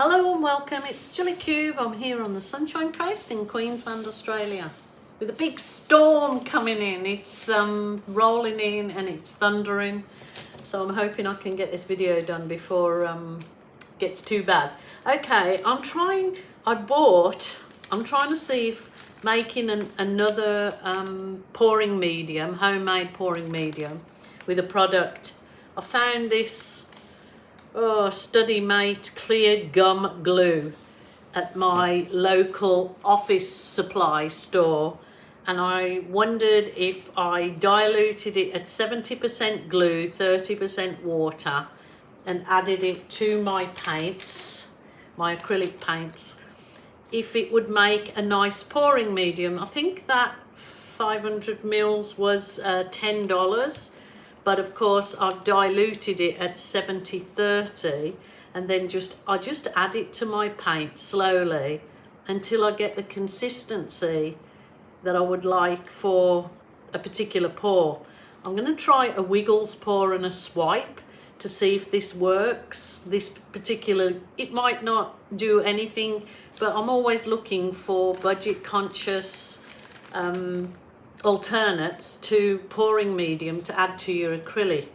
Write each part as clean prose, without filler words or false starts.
Hello and welcome, it's Gilly Cube. I'm here on the Sunshine Coast in Queensland, Australia with a big storm coming in. It's rolling in and it's thundering, so I'm hoping I can get this video done before it gets too bad. Okay, I'm trying to see if making another pouring medium, homemade pouring medium with a product. I found this Study Mate clear gum glue at my local office supply store, and I wondered if I diluted it at 70% glue, 30% water, and added it to my paints, my acrylic paints, if it would make a nice pouring medium. I think that 500 mils was $10. But of course I've diluted it at 70-30, and then I just add it to my paint slowly until I get the consistency that I would like for a particular pour. I'm going to try a Wiggles pour and a swipe to see if this works. It might not do anything, but I'm always looking for budget conscious alternates to pouring medium to add to your acrylic.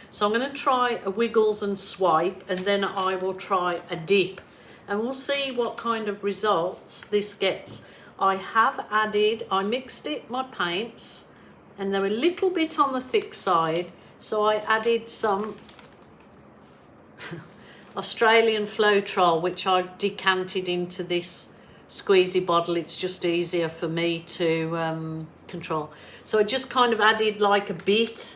So I'm going to try a Wiggles and swipe, and then I will try a dip, and we'll see what kind of results this gets. I mixed it, my paints, and they're a little bit on the thick side, so I added some Australian Floetrol, which I've decanted into this squeezy bottle. It's just easier for me to control. So I just kind of added like a bit,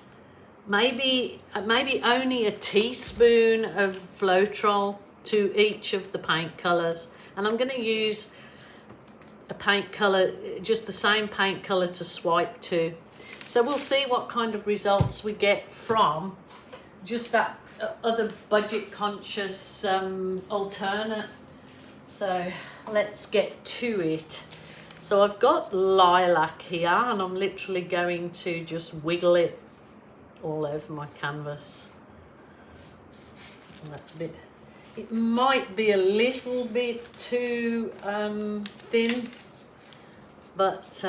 maybe only a teaspoon of Floetrol to each of the paint colours, and I'm going to use a paint colour, just the same paint colour to swipe to. So we'll see what kind of results we get from just that other budget conscious alternate. So let's get to it. So I've got lilac here, and I'm literally going to just wiggle it all over my canvas. And that's a bit, it might be a little bit too thin, but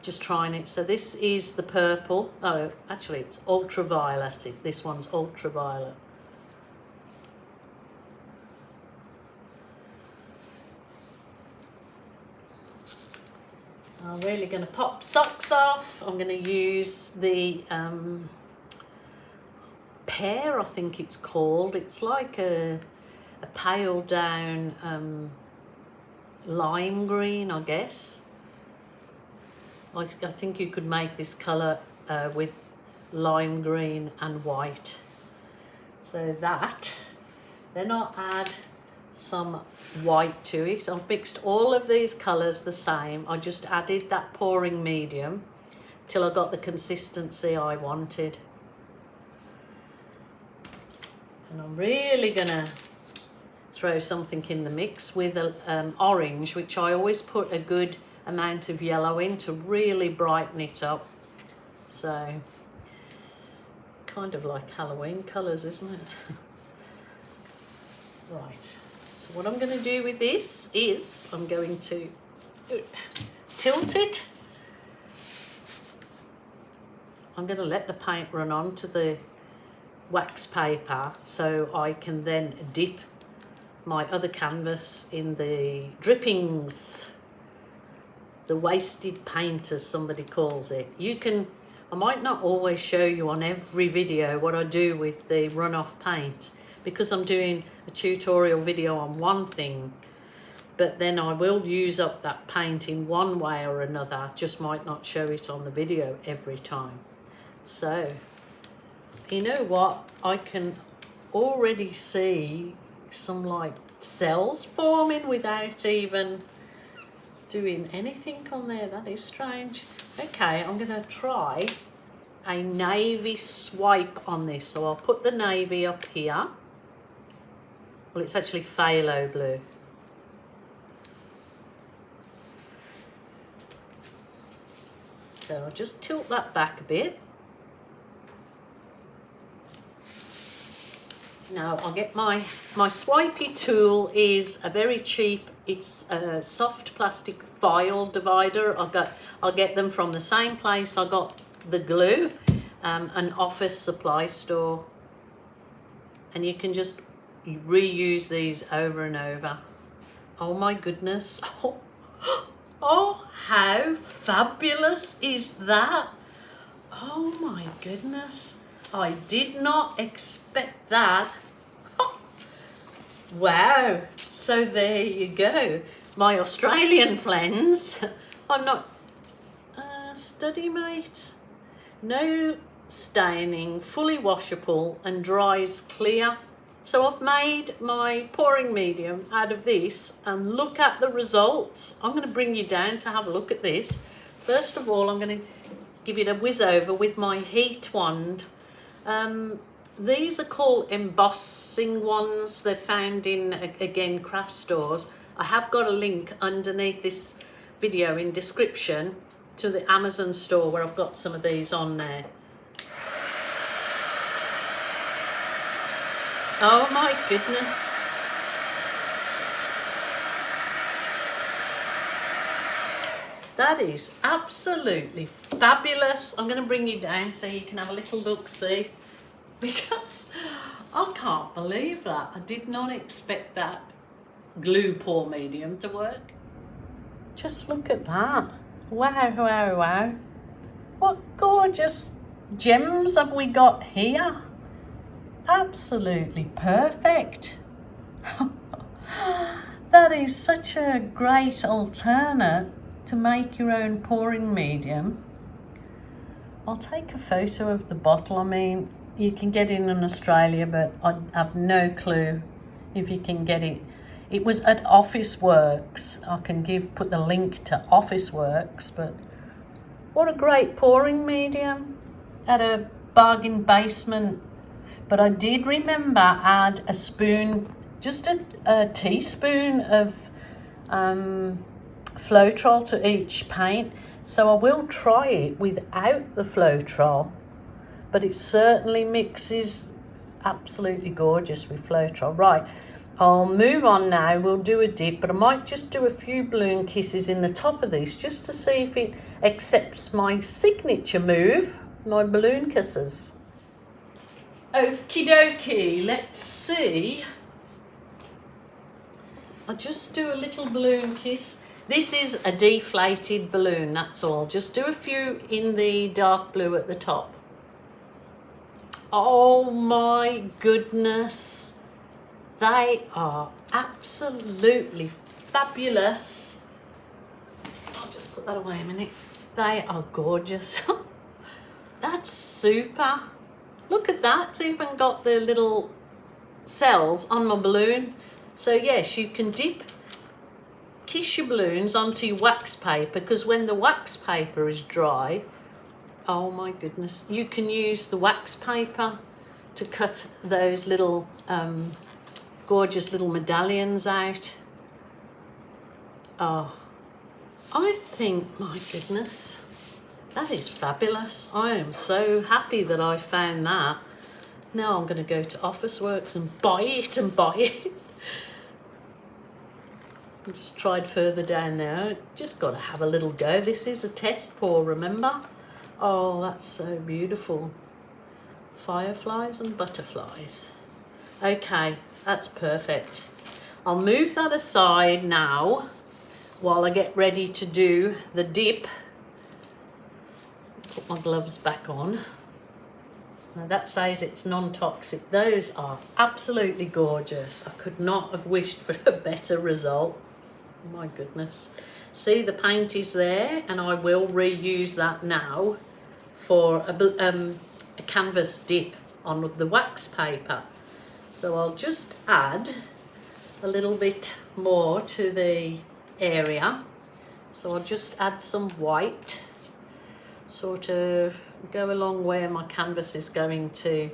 just trying it. So this is the purple. Oh, actually it's ultraviolet. This one's ultraviolet. I'm really going to pop socks off. I'm going to use the pear, I think it's called. It's like a pale down lime green, I guess. I think you could make this colour with lime green and white. So that. Then I'll add some white to it. I've mixed all of these colours the same. I just added that pouring medium till I got the consistency I wanted. And I'm really gonna throw something in the mix with orange, which I always put a good amount of yellow in to really brighten it up. So kind of like Halloween colours, isn't it? Right. So what I'm going to do with this is I'm going to tilt it. I'm going to let the paint run onto the wax paper so I can then dip my other canvas in the drippings, the wasted paint as somebody calls it. I might not always show you on every video what I do with the runoff paint, because I'm doing a tutorial video on one thing, but then I will use up that paint in one way or another. Just might not show it on the video every time. So you know what, I can already see some like cells forming without even doing anything on there. That is strange. Okay, I'm gonna try a navy swipe on this. So I'll put the navy up here. Well, it's actually phthalo blue. So I'll just tilt that back a bit. Now I'll get my swipey tool is a very cheap, it's a soft plastic file divider. I'll get them from the same place I got the glue, an office supply store, and you can just reuse these over and over. Oh my goodness. Oh, how fabulous is that? Oh my goodness. I did not expect that. Wow. So there you go. My Australian friends. I'm not study mate. No staining, fully washable and dries clear. So I've made my pouring medium out of this, and look at the results. I'm going to bring you down to have a look at this. First of all, I'm going to give it a whiz over with my heat wand. These are called embossing ones. They're found in, again, craft stores. I have got a link underneath this video in description to the Amazon store where I've got some of these on there. Oh my goodness. That is absolutely fabulous. I'm going to bring you down so you can have a little look-see, because I can't believe that. I did not expect that glue pour medium to work. Just look at that. Wow, wow, wow. What gorgeous gems have we got here? Absolutely perfect. That is such a great alternate to make your own pouring medium. I'll take a photo of the bottle. I mean, you can get it in Australia, but I have no clue if you can get it. It was at Office Works. I can put the link to Office Works, but what a great pouring medium at a bargain basement. But I did remember add a spoon, just a teaspoon of Floetrol to each paint. So I will try it without the Floetrol, but it certainly mixes absolutely gorgeous with Floetrol. Right, I'll move on now. We'll do a dip, but I might just do a few balloon kisses in the top of this just to see if it accepts my signature move, my balloon kisses. Okie dokie, let's see. I'll just do a little balloon kiss. This is a deflated balloon, that's all. Just do a few in the dark blue at the top. Oh my goodness. They are absolutely fabulous. I'll just put that away a minute. They are gorgeous. That's super. Look at that, it's even got the little cells on my balloon. So yes, you can kiss your balloons onto your wax paper, because when the wax paper is dry, oh my goodness, you can use the wax paper to cut those little gorgeous little medallions out. Oh, I think, my goodness, that is fabulous. I am so happy that I found that. Now I'm going to go to Office Works and buy it and buy it. I just tried further down now. Just got to have a little go. This is a test pour, remember? Oh, that's so beautiful. Fireflies and butterflies. Okay, that's perfect. I'll move that aside now while I get ready to do the dip. Put my gloves back on. Now that says it's non-toxic. Those are absolutely gorgeous. I could not have wished for a better result. Oh my goodness. See, the paint is there, and I will reuse that now for a canvas dip on the wax paper. So I'll just add a little bit more to the area. So I'll just add some white, sort of go along where my canvas is going to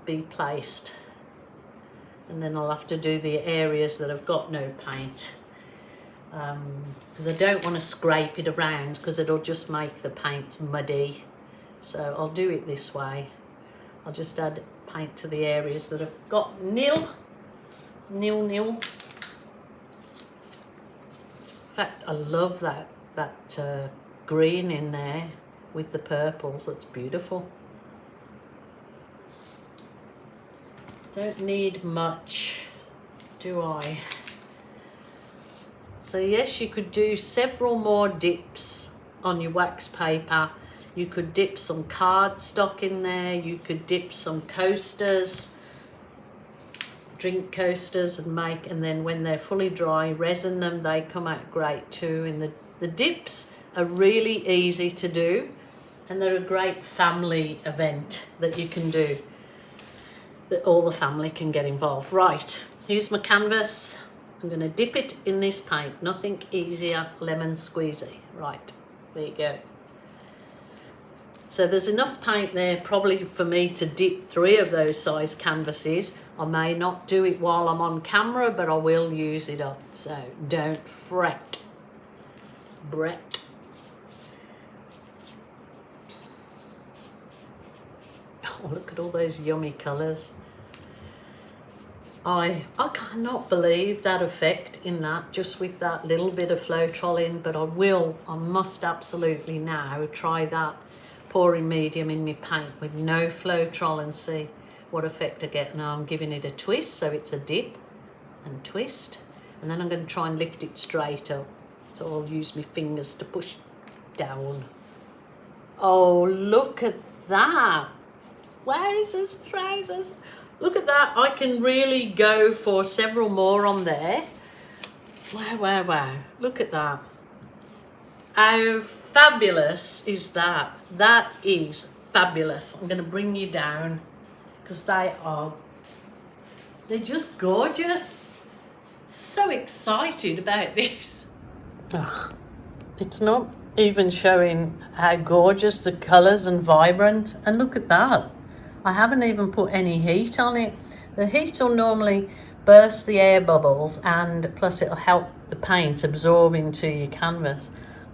be placed, and then I'll have to do the areas that have got no paint, because I don't want to scrape it around, because it'll just make the paint muddy. So I'll do it this way. I'll just add paint to the areas that have got nil. In fact, I love that green in there with the purples. That's beautiful. Don't need much, do I? So yes, you could do several more dips on your wax paper. You could dip some cardstock in there. You could dip some coasters, drink coasters, and then when they're fully dry, resin them. They come out great too. And the dips are really easy to do, and they're a great family event that you can do, that all the family can get involved. Right, here's my canvas. I'm going to dip it in this paint. Nothing easier, lemon squeezy. Right, there you go. So there's enough paint there probably for me to dip 3 of those size canvases. I may not do it while I'm on camera, but I will use it up. So don't fret. Brett. Oh, look at all those yummy colours. I cannot believe that effect in that, just with that little bit of Floetrol in, but I must absolutely now try that pouring medium in my paint with no Floetrol and see what effect I get. Now I'm giving it a twist, so it's a dip and twist, and then I'm going to try and lift it straight up. So I'll use my fingers to push down. Oh, look at that. Wowzers, trousers. Look at that. I can really go for several more on there. Wow. Look at that. How fabulous is that? That is fabulous. I'm going to bring you down because they're just gorgeous. So excited about this. Ugh, it's not even showing how gorgeous the colours and vibrant. And look at that. I haven't even put any heat on it. The heat will normally burst the air bubbles, and plus it'll help the paint absorb into your canvas.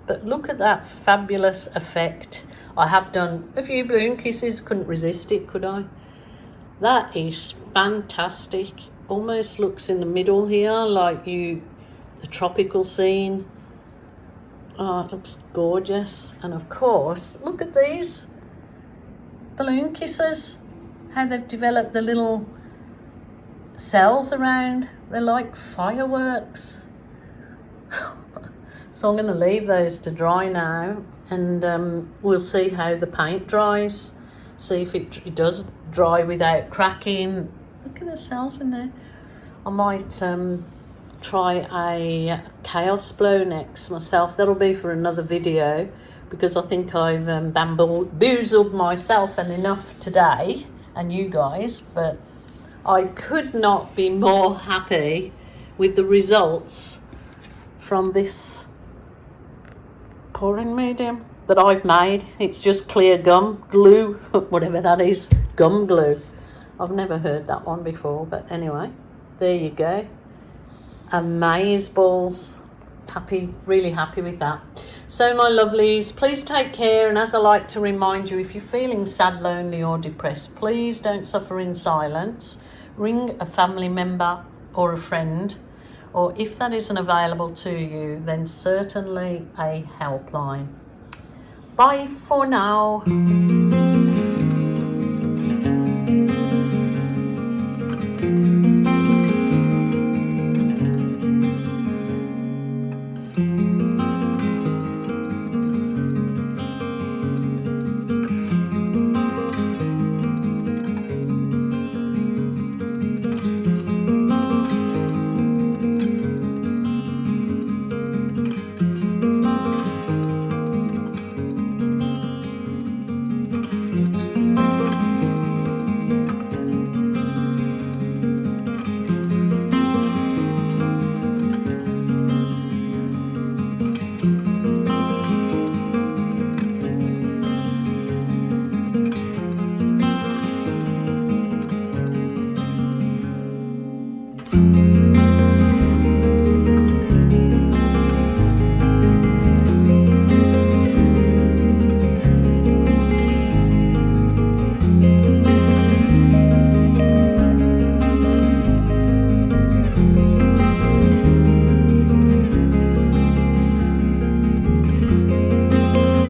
But look at that fabulous effect. I have done a few balloon kisses, couldn't resist it, could I? That is fantastic. Almost looks in the middle here like the tropical scene. Oh, it looks gorgeous. And of course, look at these balloon kisses. How they've developed the little cells around. They're like fireworks. So I'm going to leave those to dry now, and we'll see how the paint dries. See if it does dry without cracking. Look at the cells in there. I might try a chaos blow next myself. That'll be for another video, because I think I've bamboozled myself and enough today, and you guys, but I could not be more happy with the results from this pouring medium that I've made. It's just clear gum glue, whatever that is, gum glue. I've never heard that one before, but anyway, there you go. Amazeballs. Really happy with that. So my lovelies, please take care, and as I like to remind you, if you're feeling sad, lonely or depressed, please don't suffer in silence. Ring a family member or a friend, or if that isn't available to you, then certainly a helpline. Bye for now.